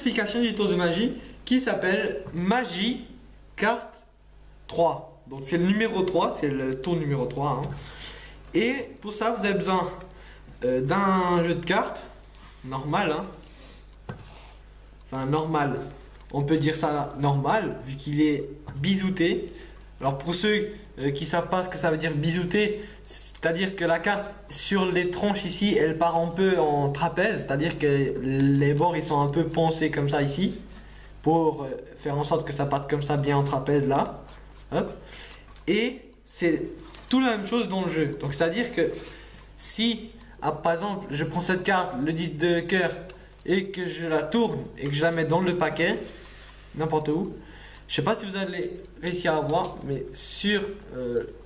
explication du tour de magie qui s'appelle Magie Carte 3. Donc c'est le numéro 3, c'est le tour numéro 3. Hein. Et pour ça, vous avez besoin d'un jeu de cartes normal. Hein. Enfin, normal. On peut dire ça normal, vu qu'il est bisouté. Alors pour ceux qui savent pas ce que ça veut dire bisouté, c'est-à-dire que la carte sur les tranches ici, elle part un peu en trapèze, c'est-à-dire que les bords ils sont un peu poncés comme ça ici, pour faire en sorte que ça parte comme ça bien en trapèze là. Hop. Et c'est tout la même chose dans le jeu. Donc c'est-à-dire que si, par exemple, je prends cette carte, le 10 de cœur, et que je la tourne et que je la mets dans le paquet, n'importe où, je sais pas si vous allez réussir à voir, mais sur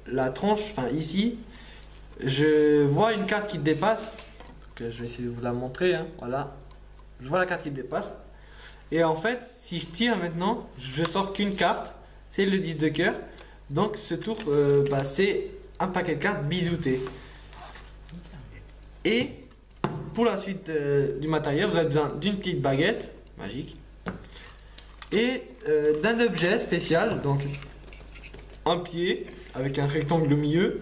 la tranche, enfin ici, je vois une carte qui dépasse. Que je vais essayer de vous la montrer. Hein, voilà, je vois la carte qui dépasse. Et en fait, si je tire maintenant, je sors qu'une carte, c'est le 10 de cœur. Donc ce tour, c'est un paquet de cartes bisouté. Et pour la suite du matériel, vous avez besoin d'une petite baguette magique et d'un objet spécial, donc un pied avec un rectangle au milieu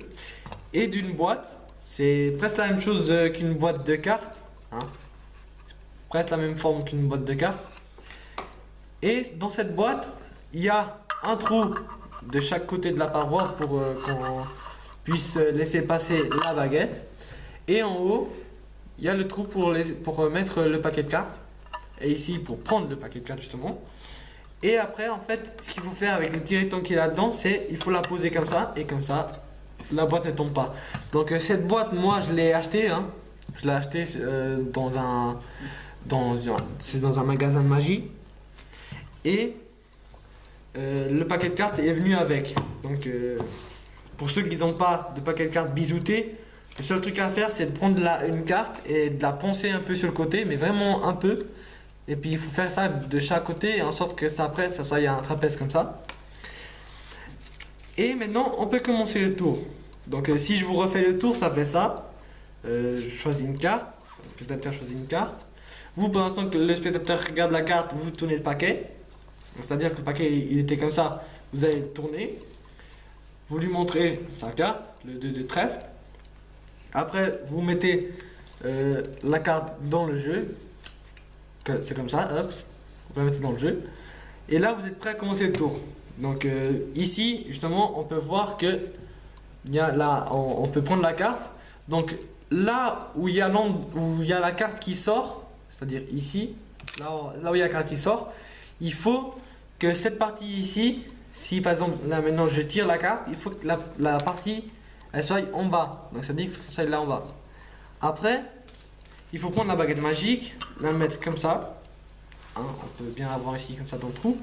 et d'une boîte. C'est presque la même chose qu'une boîte de cartes, hein. C'est presque la même forme qu'une boîte de cartes. Et dans cette boîte, il y a un trou de chaque côté de la paroi pour qu'on puisse laisser passer la baguette. Et en haut, il y a le trou pour mettre le paquet de cartes. Et ici, pour prendre le paquet de cartes justement. Et après, en fait, ce qu'il faut faire avec le petit rectangle qui est là-dedans, c'est il faut la poser comme ça. Et comme ça, la boîte ne tombe pas. Donc cette boîte, moi, je l'ai achetée. Hein. Je l'ai achetée dans un magasin de magie. Et le paquet de cartes est venu avec. Donc pour ceux qui n'ont pas de paquet de cartes bisouté, le seul truc à faire, c'est de prendre une carte et de la poncer un peu sur le côté, mais vraiment un peu. Et puis il faut faire ça de chaque côté, en sorte que ça après, ça soit un trapèze comme ça. Et maintenant, on peut commencer le tour. Donc si je vous refais le tour, ça fait ça. Je choisis une carte. Le spectateur choisit une carte. Vous, pendant ce temps que le spectateur regarde la carte, vous tournez le paquet. C'est-à-dire que le paquet, il était comme ça. Vous allez le tourner. Vous lui montrez sa carte, le 2 de trèfle. Après, vous mettez la carte dans le jeu. C'est comme ça, hop. Vous la mettez dans le jeu. Et là, vous êtes prêt à commencer le tour. Donc ici, justement, on peut voir que on peut prendre la carte. Donc là où il y a la carte qui sort, c'est-à-dire ici, là où il y a la carte qui sort, il faut que cette partie ici, si par exemple là maintenant je tire la carte, il faut que la partie elle soit en bas. Donc ça dit qu'il faut que ça soit là en bas. Après, il faut prendre la baguette magique, la mettre comme ça. Hein, on peut bien la voir ici comme ça dans le trou.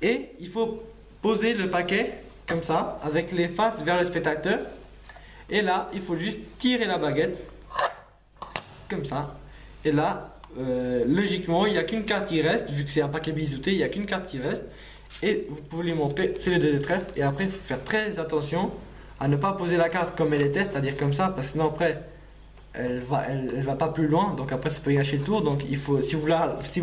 Et il faut poser le paquet comme ça, avec les faces vers le spectateur. Et là, il faut juste tirer la baguette comme ça. Et là, logiquement, il n'y a qu'une carte qui reste, vu que c'est un paquet bisouté, il n'y a qu'une carte qui reste. Et vous pouvez lui montrer, c'est le 2 de trèfle. Et après, il faut faire très attention à ne pas poser la carte comme elle était, c'est-à-dire comme ça, parce que sinon après, elle va pas plus loin. Donc après, ça peut gâcher le tour. Donc il faut, si vous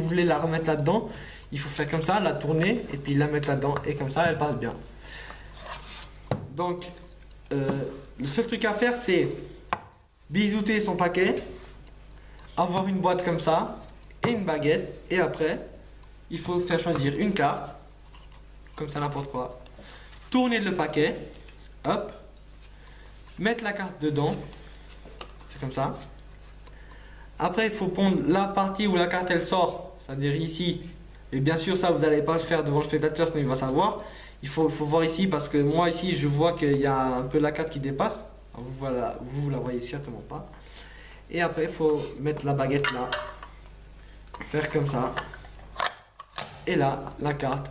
voulez la remettre là-dedans, il faut faire comme ça, la tourner et puis la mettre là-dedans. Et comme ça, elle passe bien. Donc, le seul truc à faire, c'est bisouter son paquet, avoir une boîte comme ça et une baguette. Et après, il faut faire choisir une carte, comme ça, n'importe quoi. Tourner le paquet, hop, mettre la carte dedans, c'est comme ça. Après, il faut prendre la partie où la carte elle sort, c'est-à-dire ici. Et bien sûr, ça, vous n'allez pas le faire devant le spectateur, sinon il va savoir. Il faut voir ici parce que moi ici je vois qu'il y a un peu la carte qui dépasse. Alors, vous la voyez certainement pas. Et après il faut mettre la baguette là. Faire comme ça. Et là, la carte,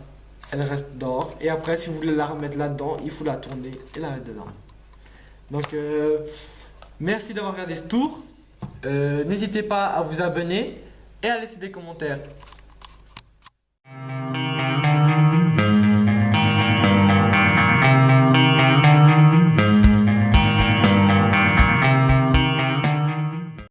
elle reste dehors. Et après si vous voulez la remettre là-dedans, il faut la tourner et la mettre dedans. Donc merci d'avoir regardé ce tour. N'hésitez pas à vous abonner et à laisser des commentaires.